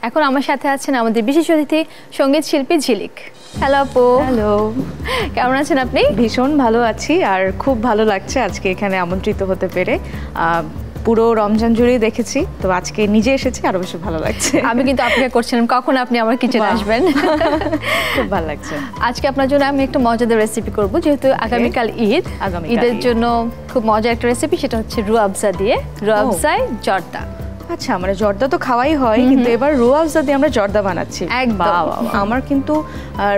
এখন আমার সাথে আছেন আমাদের বিশেষ অতিথি সঙ্গীত শিল্পী ঝিলিক। হ্যালো আপু। হ্যালো, কেমন আছেন আপনি? ভীষণ ভালো আছি আর খুব ভালো লাগছে আজকে এখানে আমন্ত্রিত হতে পেরে। পুরো রমজান জুড়েই দেখেছি, তো আজকে নিজে এসেছি, আরো বেশি ভালো লাগছে। আমি কিন্তু অপেক্ষা করছিলাম কখন আপনি আমার কিচেনে আসবেন। খুব ভালো লাগছে। আজকে আপনার জন্য আমি একটা মজাদার রেসিপি করব, যেহেতু আগামীকাল ঈদ। ঈদের জন্য খুব মজার একটা রেসিপি, সেটা হচ্ছে রুহ আফজা দিয়ে, রুহ আফজায় জর্দা। আচ্ছা, মানে জর্দা তো খাওয়াই হয়, কিন্তু এবার রুহ আফজা দিয়ে আমরা জর্দা বানাচ্ছি। আমার কিন্তু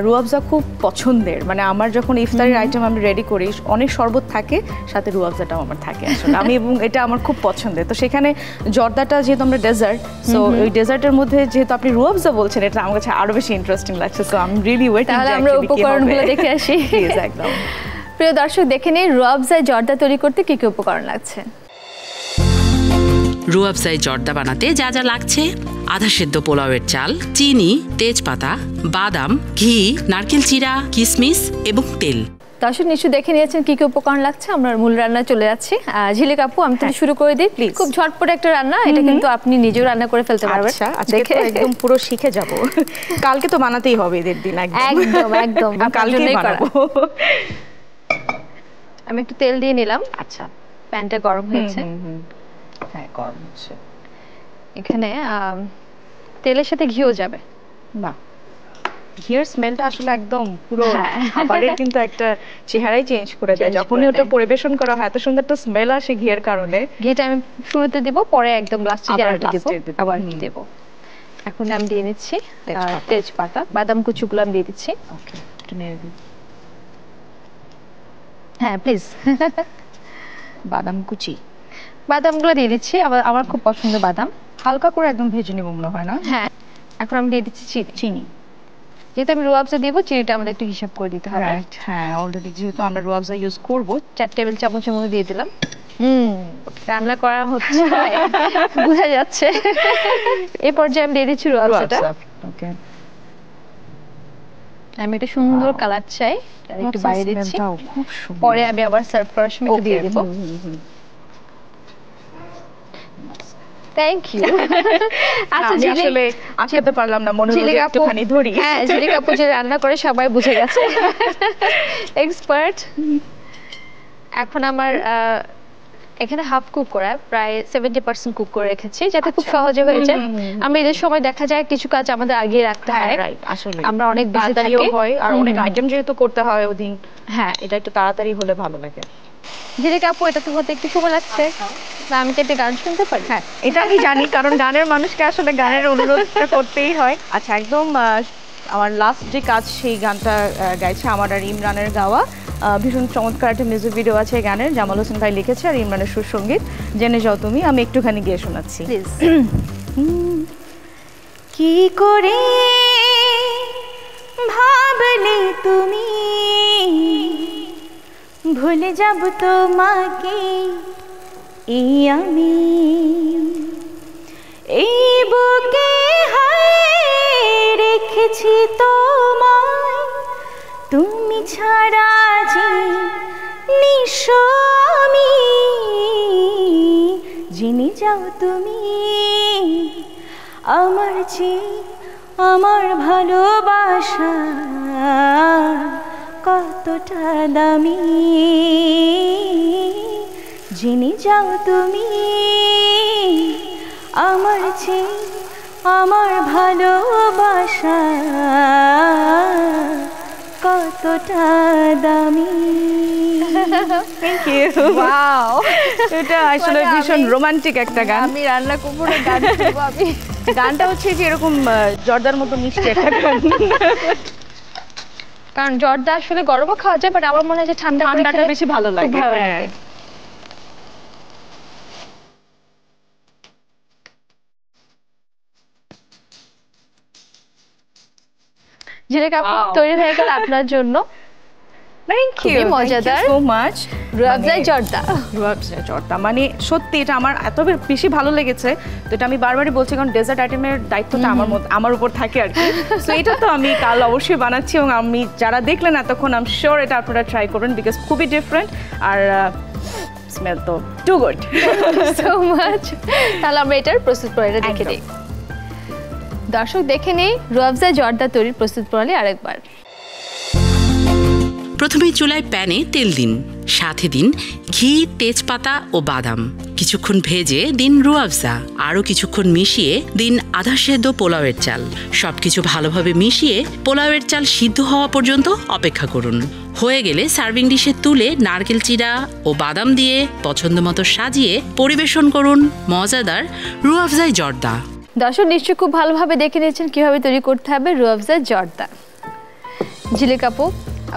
রুহ আফজা খুব পছন্দের, মানে আমার যখন ইফতারের আইটেম আমি রেডি করি অনেক শরবত থাকে, সাথে রুহ আফজাটাও আমার থাকে আসলে আমি, এবং এটা আমার খুব পছন্দের। তো সেখানে জর্দাটা যেহেতু আমরা ডেজার্ট, সো ওই ডেজার্টের মধ্যে যেহেতু আপনি রুহ আফজা বলছেন, এটা আমার কাছে আরো বেশি ইন্টারেস্টিং লাগছে। So I am really waiting. তাহলে আমরা উপকরণগুলো দেখে আসি। প্লিজ, একদম। প্রিয় দর্শক, দেখে নিন রুহ আফজায় জর্দা তৈরি করতে কি কি উপকরণ লাগছে। রুহ আফজায় জর্দা বানাতে যা যা লাগছে: আধা সেদ্ধ পোলাওয়ের চাল, চিনি, তেজপাতা, বাদাম, ঘি, নারকেল চিরা, কিশমিশ এবং তেল। দর্শক নিশ্চয়ই দেখে নিয়েছেন কি কি উপকরণ লাগছে। আমরা মূল রান্না চলে যাচ্ছি। ঝিলিক আপু, আমি তো শুরু করে দিই প্লিজ। খুব ঝটপট একটা রান্না, এটা কিন্তু আপনি নিজেও রান্না করে ফেলতে পারবেন। দেখে একদম পুরো শিখে যাব, কালকে তো বানাতেই হবে ঈদের দিন। একদম একদম কালকেই বানাবো। আমি একটু তেল দিয়ে নিলাম। আচ্ছা, প্যানটা গরম হয়েছে। হ্যাঁ, গরম হচ্ছে। এখানে তেলের সাথে ঘিও যাবে। বাহ, ঘিয়ের স্মেলটা আসলে একদম পুরো খাবারের কিন্তু একটা চেহারাই চেঞ্জ করে দেয়। যখনই ওটা পরিবেশন করা হয় এত সুন্দর একটা স্মেল আসে ঘিয়ের কারণে। ঘিটা আমি শুরুতে দেব, পরে একদম লাস্টে আবার দেব। এখন আমি দিয়ে নিচ্ছি তেজপাতা, বাদাম কুচিগুলো আমি দিয়ে দিচ্ছি। ওকে, একটু নেড়ে দিই। হ্যাঁ প্লিজ। বাদাম কুচি, বাদামগুলো দিয়ে দিচ্ছি, আমার খুব পছন্দ বাদাম। হালকা করে একদম ভেজে নেব মনে হয় না? হ্যাঁ। এখন আমি দিয়ে দিচ্ছি চিনি। যেহেতু আমি রুহ আফজা দেব, চিনিটা আমাদের একটু হিসাব করে দিতে হবে। হ্যাঁ, অলরেডি যেহেতু আমরা রুহ আফজা ইউজ করব, 4 টেবিল চামচের মতো দিয়ে দিলাম। রান্না করা হচ্ছে, বোঝা যাচ্ছে। এই পর্যায়ে আমি দিয়ে দিচ্ছি রুহ আফজাটা। ওকে, আমি একটা সুন্দর কালার চাই, একটু বাইরে দিচ্ছি। পরে আমি আবার সার্ভ করার সময় একটু দিয়ে দেব। Thank you. আচ্ছা, আসলে আঁকাতে পারলাম না, মনে হলো একটুখানি ধরি। হ্যাঁ, ঝিলিক আপু যে রান্না করে সবাই বুঝে গেছে, এক্সপার্ট। এখন আমার এখানে হাফ কুক করা, প্রায় 70% কুক করে রেখেছি, যাতে খুব সহজে হয়ে যায়। আমরা এদের সময় দেখা যায় কিছু কাজ আমাদের আগে রাখতে হয়, আসলে আমরা অনেক বিজি থাকি হয়, আর অনেক আইটেম যেহেতু করতে হয় ওদিন। হ্যাঁ, এটা একটু তাড়াতাড়ি হলে ভালো লাগে। ঝিলিক আপু, এটা তো হতে একটু সময় লাগছে, আমি কি একটা গান শুনতে পারি? হ্যাঁ, এটা আমি জানি, কারণ গানের মানুষকে আসলে গানের অনুরোধটা করতেই হয়। আচ্ছা, একদম আমার লাস্ট যে কাজ, সেই গানটা গাইছে আমার আর ইমরানের গাওয়া। ভীষণ চমৎকার একটা মিউজিক ভিডিও আছে এই গানের, জামাল হোসেন ভাই লিখেছে আর ইমরানের সুর সঙ্গীত। জেনে যাও তুমি, আমি একটুখানি গিয়ে শোনাচ্ছি। কি করে ভাবলে তুমি ভুলে যাব তোমাকে, এই আমি এই বুকে হায় রেখেছি তোমায়, তুমি ছাড়া যে নিঃস্ব আমি, জেনে যাও তুমি আমার চেয়ে আমার ভালোবাসা কতটা দামি, জেনে যাও তুমি আমার চেয়ে আমার ভালোবাসা কতটা দামি। Thank you. ওয়াও, এটা আসলে ভীষণ রোমান্টিক একটা গান। আমি রান্না করবো না, গান করব আমি। গানটা হচ্ছে যে এরকম জর্দার মতো মিষ্টি একটা গান, কারণ জর্দা আসলে গরমও খাওয়া যায়, বাট আমার মনে হয় যে ঠান্ডাটা বেশি ভালো লাগে। ঝিলিক আপু, তৈরি হয়ে গেল আপনার জন্য। থ্যাংক ইউ, মজাদার সো মাচ রুহ আফজায় জর্দা। রুহ আফজায় জর্দা মানে সত্যি এটা আমার এত বেশি ভালো লেগেছে, তো এটা আমি বারবারই বলছি, কারণ ডেজার্ট আইটেমের দায়িত্বটা আমার উপর থাকে আর কি। সো এটা তো আমি কাল অবশ্যই বানাচ্ছি, এবং আমি যারা দেখলেন এতক্ষণ, আই এম শিওর এটা আপনারা ট্রাই করবেন, বিকজ খুবই ডিফারেন্ট আর স্মেল তো টু গুড। So much. তাহলে আমরা এটার প্রসেস করে দেখে দিই। দর্শক দেখে নেই রুহ আফজা জর্দা তৈরির প্রস্তুত প্রণালী আরেকবার। প্রথমে চুলায় প্যানে তেল দিন, সাথে দিন ঘি, তেজপাতা ও বাদাম। কিছুক্ষণ ভেজে দিন রুহ আফজা, আরও কিছুক্ষণ মিশিয়ে দিন আধা সেদ্ধ পোলাওয়ের চাল। সবকিছু ভালোভাবে মিশিয়ে পোলাওয়ের চাল সিদ্ধ হওয়া পর্যন্ত অপেক্ষা করুন। হয়ে গেলে সার্ভিং ডিশে তুলে নারকেল চিড়া ও বাদাম দিয়ে পছন্দ মতো সাজিয়ে পরিবেশন করুন মজাদার রুহ আফজাই জর্দা। দর্শক নিশ্চয়ই খুব ভালোভাবে দেখে নিয়েছেন কিভাবে তৈরি করতে হবে রুহ আফজা জর্দা। ঝিলিক আপু,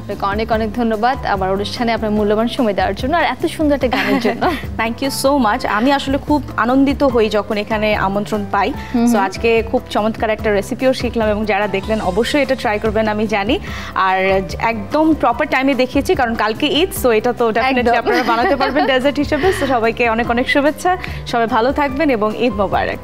আপনাকে অনেক অনেক ধন্যবাদ আমার অনুষ্ঠানে আপনার মূল্যবান সময় দেওয়ার জন্য আর এত সুন্দর একটা গানের জন্য। Thank you so much. আমি আসলে খুব আনন্দিত হই যখন এখানে আমন্ত্রণ পাই। সো আজকে খুব চমৎকার একটা রেসিপিও শিখলাম এবং যারা দেখলেন অবশ্যই এটা ট্রাই করবেন আমি জানি। আর একদম প্রপার টাইমে দেখিয়েছি কারণ কালকে ঈদ, সো এটা তো ডেফিনেটলি আপনারা বানাতে পারবেন ডেজার্ট হিসেবে। সো সবাইকে অনেক অনেক শুভেচ্ছা, সবাই ভালো থাকবেন এবং ঈদ মোবারক।